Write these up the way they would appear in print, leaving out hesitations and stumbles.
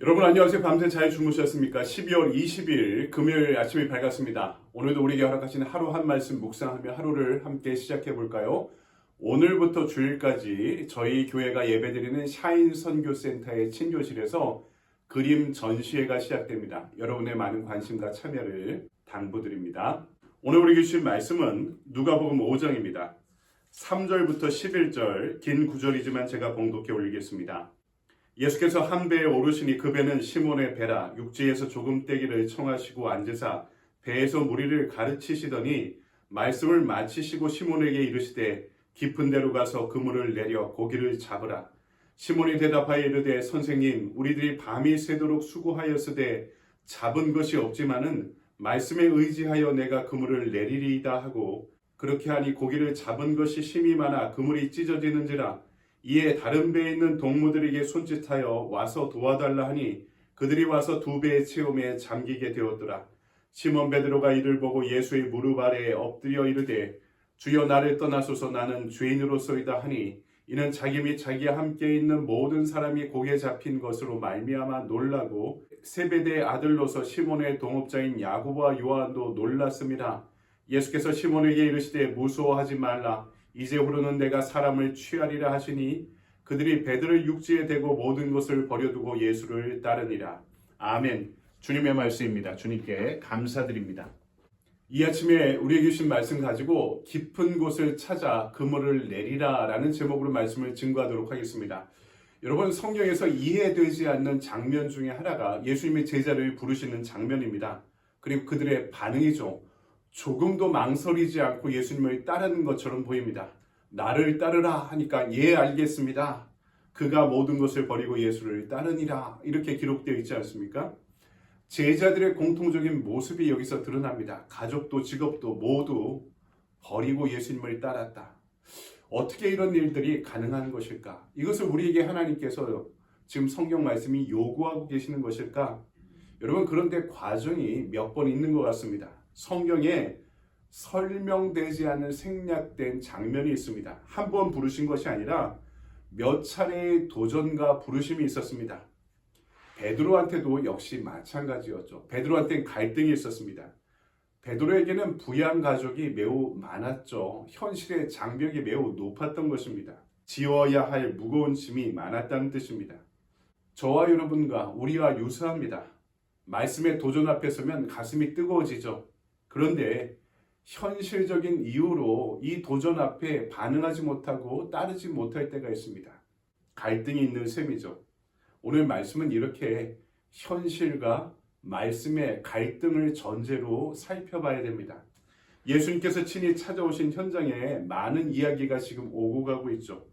여러분 안녕하세요. 밤새 잘 주무셨습니까? 12월 20일 금요일 아침이 밝았습니다. 오늘도 우리에게 허락하신 하루 한 말씀 묵상하며 하루를 함께 시작해 볼까요? 오늘부터 주일까지 저희 교회가 예배드리는 샤인 선교센터의 친교실에서 그림 전시회가 시작됩니다. 여러분의 많은 관심과 참여를 당부드립니다. 오늘 우리에게 주신 말씀은 누가복음 5장입니다. 3절부터 11절 긴 구절이지만 제가 봉독해 올리겠습니다. 예수께서 한 배에 오르시니 그 배는 시몬의 배라. 육지에서 조금 떼기를 청하시고 앉으사 배에서 무리를 가르치시더니 말씀을 마치시고 시몬에게 이르시되 깊은 데로 가서 그물을 내려 고기를 잡으라. 시몬이 대답하여 이르되 선생님, 우리들이 밤이 새도록 수고하였으되 잡은 것이 없지만은 말씀에 의지하여 내가 그물을 내리리이다 하고, 그렇게 하니 고기를 잡은 것이 심히 많아 그물이 찢어지는지라. 이에 다른 배에 있는 동무들에게 손짓하여 와서 도와달라 하니 그들이 와서 두 배의 체험에 잠기게 되었더라. 시몬 베드로가 이를 보고 예수의 무릎 아래에 엎드려 이르되 주여, 나를 떠나소서, 나는 죄인으로소이다 하니, 이는 자기 및 자기와 함께 있는 모든 사람이 고개 잡힌 것으로 말미암아 놀라고 세베대의 아들로서 시몬의 동업자인 야고보와 요한도 놀랐음이라. 예수께서 시몬에게 이르시되 무서워하지 말라. 이제후로는 내가 사람을 취하리라 하시니 그들이 배들을 육지에 대고 모든 것을 버려두고 예수를 따르니라. 아멘. 주님의 말씀입니다. 주님께 감사드립니다. 이 아침에 우리에게 주신 말씀 가지고 깊은 곳을 찾아 그물을 내리라 라는 제목으로 말씀을 증거하도록 하겠습니다. 여러분, 성경에서 이해되지 않는 장면 중에 하나가 예수님의 제자를 부르시는 장면입니다. 그리고 그들의 반응이죠. 조금도 망설이지 않고 예수님을 따르는 것처럼 보입니다. 나를 따르라 하니까 예, 알겠습니다. 그가 모든 것을 버리고 예수를 따르니라, 이렇게 기록되어 있지 않습니까? 제자들의 공통적인 모습이 여기서 드러납니다. 가족도 직업도 모두 버리고 예수님을 따랐다. 어떻게 이런 일들이 가능한 것일까? 이것을 우리에게 하나님께서 지금 성경 말씀이 요구하고 계시는 것일까? 여러분, 그런데 과정이 몇 번 있는 것 같습니다. 성경에 설명되지 않은 생략된 장면이 있습니다. 한 번 부르신 것이 아니라 몇 차례의 도전과 부르심이 있었습니다. 베드로한테도 역시 마찬가지였죠. 베드로한테는 갈등이 있었습니다. 베드로에게는 부양 가족이 매우 많았죠. 현실의 장벽이 매우 높았던 것입니다. 지어야 할 무거운 짐이 많았다는 뜻입니다. 저와 여러분과 우리와 유사합니다. 말씀의 도전 앞에 서면 가슴이 뜨거워지죠. 그런데 현실적인 이유로 이 도전 앞에 반응하지 못하고 따르지 못할 때가 있습니다. 갈등이 있는 셈이죠. 오늘 말씀은 이렇게 현실과 말씀의 갈등을 전제로 살펴봐야 됩니다. 예수님께서 친히 찾아오신 현장에 많은 이야기가 지금 오고 가고 있죠.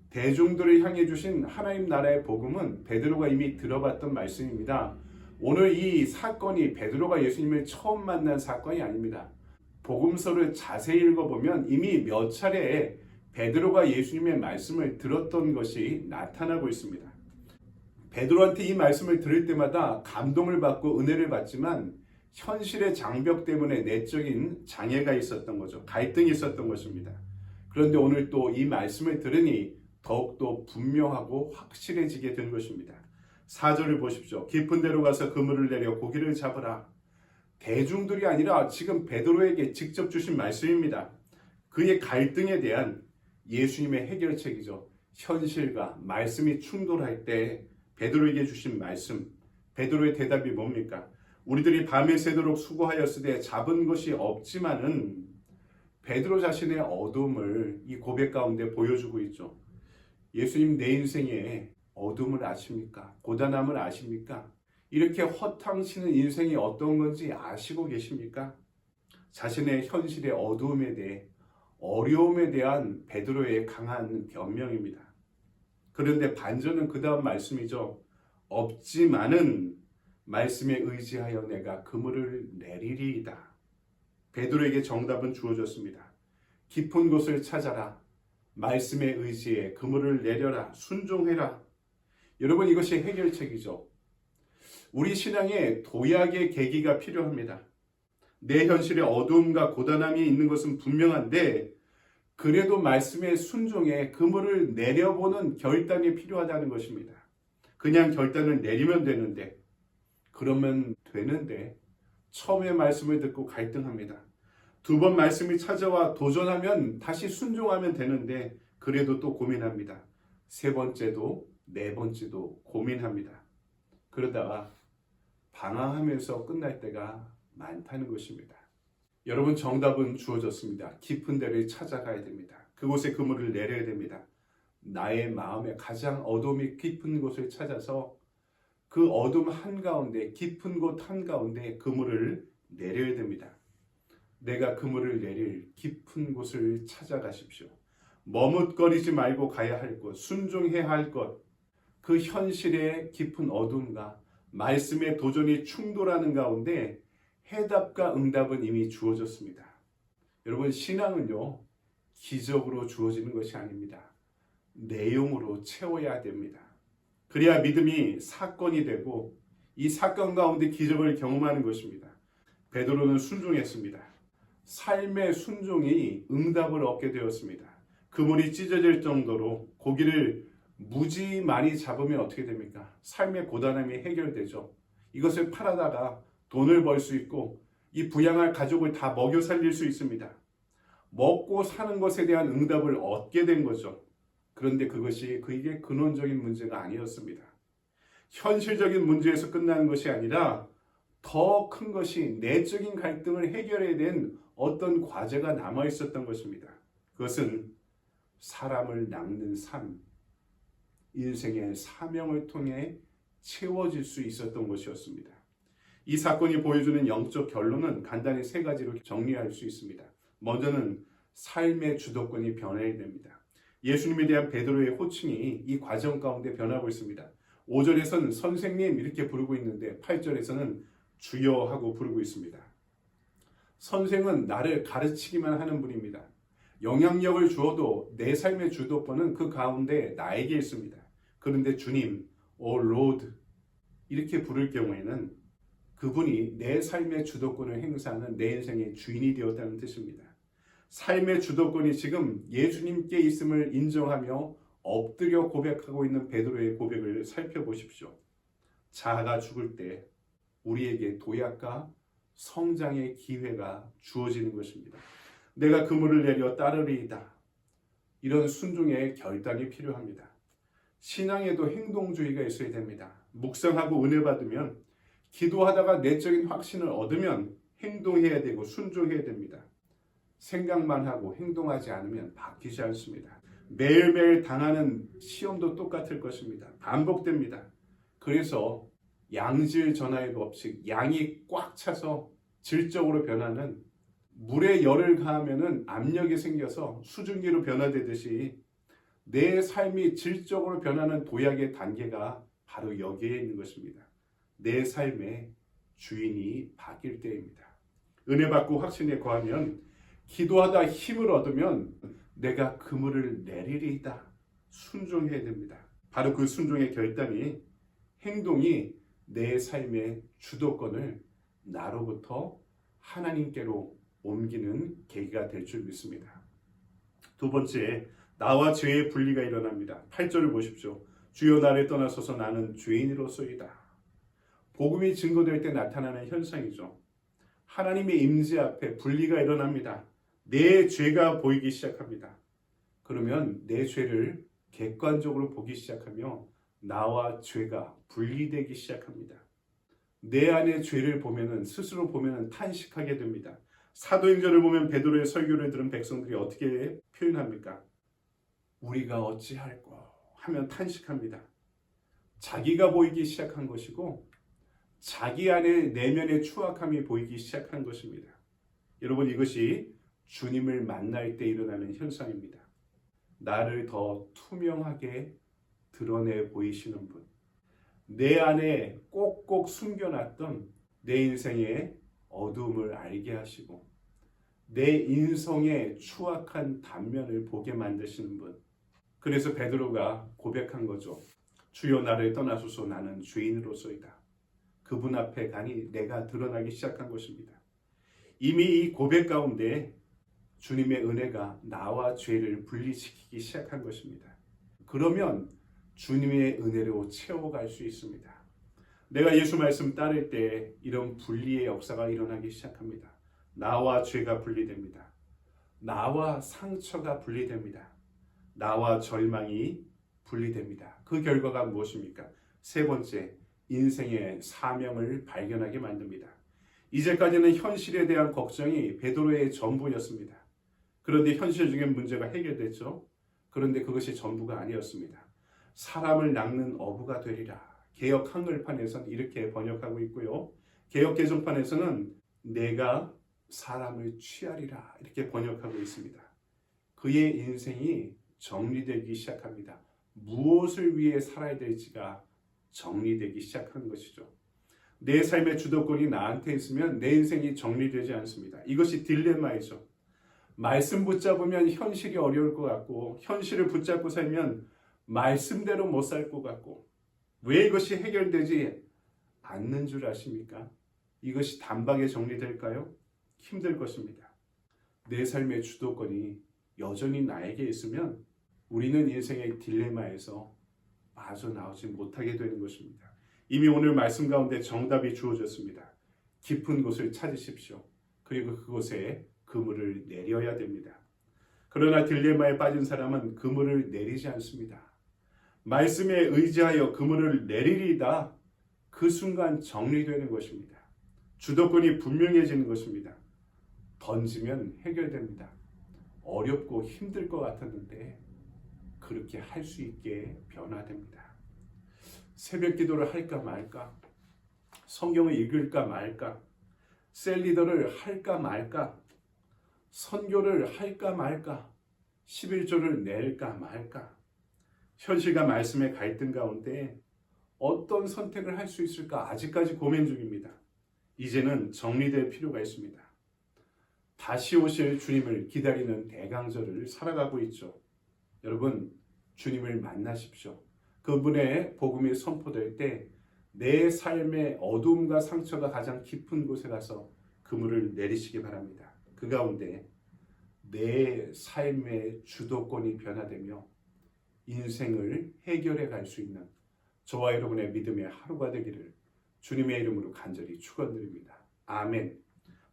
대중들을 향해 주신 하나님 나라의 복음은 베드로가 이미 들어봤던 말씀입니다. 오늘 이 사건이 베드로가 예수님을 처음 만난 사건이 아닙니다. 복음서를 자세히 읽어보면 이미 몇 차례 베드로가 예수님의 말씀을 들었던 것이 나타나고 있습니다. 베드로한테 이 말씀을 들을 때마다 감동을 받고 은혜를 받지만 현실의 장벽 때문에 내적인 장애가 있었던 거죠. 갈등이 있었던 것입니다. 그런데 오늘 또 이 말씀을 들으니 더욱더 분명하고 확실해지게 된 것입니다. 4절을 보십시오. 깊은 데로 가서 그물을 내려 고기를 잡으라. 대중들이 아니라 지금 베드로에게 직접 주신 말씀입니다. 그의 갈등에 대한 예수님의 해결책이죠. 현실과 말씀이 충돌할 때 베드로에게 주신 말씀, 베드로의 대답이 뭡니까? 우리들이 밤에 새도록 수고하였으되 잡은 것이 없지만은, 베드로 자신의 어둠을 이 고백 가운데 보여주고 있죠. 예수님, 내 인생에 어둠을 아십니까? 고단함을 아십니까? 이렇게 허탕치는 인생이 어떤 건지 아시고 계십니까? 자신의 현실의 어두움에 대해, 어려움에 대한 베드로의 강한 변명입니다. 그런데 반전은 그 다음 말씀이죠. 없지만은 말씀에 의지하여 내가 그물을 내리리이다. 베드로에게 정답은 주어졌습니다. 깊은 곳을 찾아라. 말씀에 의지해 그물을 내려라. 순종해라. 여러분, 이것이 해결책이죠. 우리 신앙에 도약의 계기가 필요합니다. 내 현실에 어두움과 고단함이 있는 것은 분명한데, 그래도 말씀에 순종해 그물을 내려보는 결단이 필요하다는 것입니다. 그냥 결단을 내리면 되는데, 그러면 되는데 처음에 말씀을 듣고 갈등합니다. 두 번 말씀이 찾아와 도전하면 다시 순종하면 되는데 그래도 또 고민합니다. 세 번째도 네 번째도 고민합니다. 그러다가 방황하면서 끝날 때가 많다는 것입니다. 여러분, 정답은 주어졌습니다. 깊은 데를 찾아가야 됩니다. 그곳에 그물을 내려야 됩니다. 나의 마음에 가장 어둠이 깊은 곳을 찾아서 그 어둠 한가운데, 깊은 곳 한가운데 그물을 내려야 됩니다. 내가 그물을 내릴 깊은 곳을 찾아가십시오. 머뭇거리지 말고 가야 할 곳, 순종해야 할 것, 그 현실의 깊은 어둠과 말씀의 도전이 충돌하는 가운데 해답과 응답은 이미 주어졌습니다. 여러분, 신앙은요, 기적으로 주어지는 것이 아닙니다. 내용으로 채워야 됩니다. 그래야 믿음이 사건이 되고 이 사건 가운데 기적을 경험하는 것입니다. 베드로는 순종했습니다. 삶의 순종이 응답을 얻게 되었습니다. 그물이 찢어질 정도로 고기를 무지 많이 잡으면 어떻게 됩니까? 삶의 고단함이 해결되죠. 이것을 팔아다가 돈을 벌 수 있고 이 부양할 가족을 다 먹여 살릴 수 있습니다. 먹고 사는 것에 대한 응답을 얻게 된 거죠. 그런데 그것이 그에게 근원적인 문제가 아니었습니다. 현실적인 문제에서 끝나는 것이 아니라 더 큰 것이 내적인 갈등을 해결해야 된 어떤 과제가 남아 있었던 것입니다. 그것은 사람을 낚는 삶, 인생의 사명을 통해 채워질 수 있었던 것이었습니다. 이 사건이 보여주는 영적 결론은 간단히 세 가지로 정리할 수 있습니다. 먼저는 삶의 주도권이 변해야 됩니다. 예수님에 대한 베드로의 호칭이 이 과정 가운데 변하고 있습니다. 5절에서는 선생님 이렇게 부르고 있는데 8절에서는 주여 하고 부르고 있습니다. 선생은 나를 가르치기만 하는 분입니다. 영향력을 주어도 내 삶의 주도권은 그 가운데 나에게 있습니다. 그런데 주님, 오 로드 이렇게 부를 경우에는 그분이 내 삶의 주도권을 행사하는 내 인생의 주인이 되었다는 뜻입니다. 삶의 주도권이 지금 예수님께 있음을 인정하며 엎드려 고백하고 있는 베드로의 고백을 살펴보십시오. 자아가 죽을 때 우리에게 도약과 성장의 기회가 주어지는 것입니다. 내가 그물을 내려 따르리이다. 이런 순종의 결단이 필요합니다. 신앙에도 행동주의가 있어야 됩니다. 묵상하고 은혜 받으면, 기도하다가 내적인 확신을 얻으면 행동해야 되고 순종해야 됩니다. 생각만 하고 행동하지 않으면 바뀌지 않습니다. 매일매일 당하는 시험도 똑같을 것입니다. 반복됩니다. 그래서 양질 전하의 법칙, 양이 꽉 차서 질적으로 변하는, 물에 열을 가하면 압력이 생겨서 수증기로 변화되듯이 내 삶이 질적으로 변하는 도약의 단계가 바로 여기에 있는 것입니다. 내 삶의 주인이 바뀔 때입니다. 은혜 받고 확신에 거하면, 기도하다 힘을 얻으면 내가 그물을 내리리이다. 순종해야 됩니다. 바로 그 순종의 결단이, 행동이 내 삶의 주도권을 나로부터 하나님께로 옮기는 계기가 될 줄 믿습니다. 두 번째, 나와 죄의 분리가 일어납니다. 8절을 보십시오. 주여 나를 떠나소서 나는 죄인으로소이다. 복음이 증거될 때 나타나는 현상이죠. 하나님의 임재 앞에 분리가 일어납니다. 내 죄가 보이기 시작합니다. 그러면 내 죄를 객관적으로 보기 시작하며 나와 죄가 분리되기 시작합니다. 내 안에 죄를 보면은, 스스로 보면은 탄식하게 됩니다. 사도행전을 보면 베드로의 설교를 들은 백성들이 어떻게 표현합니까? 우리가 어찌할꼬 하면 탄식합니다. 자기가 보이기 시작한 것이고 자기 안에 내면의 추악함이 보이기 시작한 것입니다. 여러분, 이것이 주님을 만날 때 일어나는 현상입니다. 나를 더 투명하게 드러내 보이시는 분, 내 안에 꼭꼭 숨겨놨던 내 인생의 어두움을 알게 하시고 내 인성의 추악한 단면을 보게 만드시는 분. 그래서 베드로가 고백한 거죠. 주여 나를 떠나소서 나는 죄인으로소이다. 그분 앞에 가니 내가 드러나기 시작한 것입니다. 이미 이 고백 가운데 주님의 은혜가 나와 죄를 분리시키기 시작한 것입니다. 그러면 주님의 은혜로 채워갈 수 있습니다. 내가 예수 말씀 따를 때 이런 분리의 역사가 일어나기 시작합니다. 나와 죄가 분리됩니다. 나와 상처가 분리됩니다. 나와 절망이 분리됩니다. 그 결과가 무엇입니까? 세 번째, 인생의 사명을 발견하게 만듭니다. 이제까지는 현실에 대한 걱정이 베드로의 전부였습니다. 그런데 현실적인 문제가 해결됐죠. 그런데 그것이 전부가 아니었습니다. 사람을 낚는 어부가 되리라. 개역 한글판에서는 이렇게 번역하고 있고요. 개역 개정판에서는 내가 사람을 취하리라 이렇게 번역하고 있습니다. 그의 인생이 정리되기 시작합니다. 무엇을 위해 살아야 될지가 정리되기 시작하는 것이죠. 내 삶의 주도권이 나한테 있으면 내 인생이 정리되지 않습니다. 이것이 딜레마이죠. 말씀 붙잡으면 현실이 어려울 것 같고 현실을 붙잡고 살면 말씀대로 못 살 것 같고 왜 이것이 해결되지 않는 줄 아십니까? 이것이 단박에 정리될까요? 힘들 것입니다. 내 삶의 주도권이 여전히 나에게 있으면 우리는 인생의 딜레마에서 빠져나오지 못하게 되는 것입니다. 이미 오늘 말씀 가운데 정답이 주어졌습니다. 깊은 곳을 찾으십시오. 그리고 그곳에 그물을 내려야 됩니다. 그러나 딜레마에 빠진 사람은 그물을 내리지 않습니다. 말씀에 의지하여 그물을 내리리다 그 순간 정리되는 것입니다. 주도권이 분명해지는 것입니다. 던지면 해결됩니다. 어렵고 힘들 것 같았는데 그렇게 할 수 있게 변화됩니다. 새벽 기도를 할까 말까? 성경을 읽을까 말까? 셀리더를 할까 말까? 선교를 할까 말까? 11조를 낼까 말까? 현실과 말씀의 갈등 가운데 어떤 선택을 할 수 있을까? 아직까지 고민 중입니다. 이제는 정리될 필요가 있습니다. 다시 오실 주님을 기다리는 대강절을 살아가고 있죠. 여러분, 주님을 만나십시오. 그분의 복음이 선포될 때 내 삶의 어둠과 상처가 가장 깊은 곳에 가서 그물을 내리시기 바랍니다. 그 가운데 내 삶의 주도권이 변화되며 인생을 해결해 갈 수 있는 저와 여러분의 믿음의 하루가 되기를 주님의 이름으로 간절히 축원드립니다. 아멘.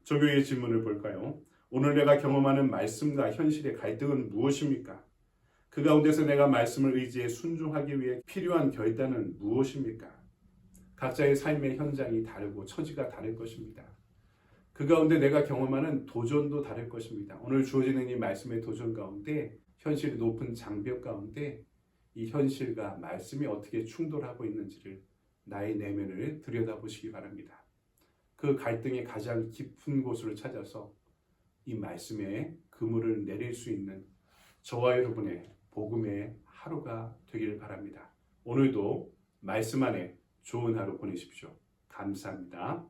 적용의 질문을 볼까요? 오늘 내가 경험하는 말씀과 현실의 갈등은 무엇입니까? 그 가운데서 내가 말씀을 의지해 순종하기 위해 필요한 결단은 무엇입니까? 각자의 삶의 현장이 다르고 처지가 다를 것입니다. 그 가운데 내가 경험하는 도전도 다를 것입니다. 오늘 주어지는 이 말씀의 도전 가운데 현실이 높은 장벽 가운데 이 현실과 말씀이 어떻게 충돌하고 있는지를 나의 내면을 들여다보시기 바랍니다. 그 갈등의 가장 깊은 곳으로 찾아서 이 말씀에 그물을 내릴 수 있는 저와 여러분의 복음의 하루가 되길 바랍니다. 오늘도 말씀 안에 좋은 하루 보내십시오. 감사합니다.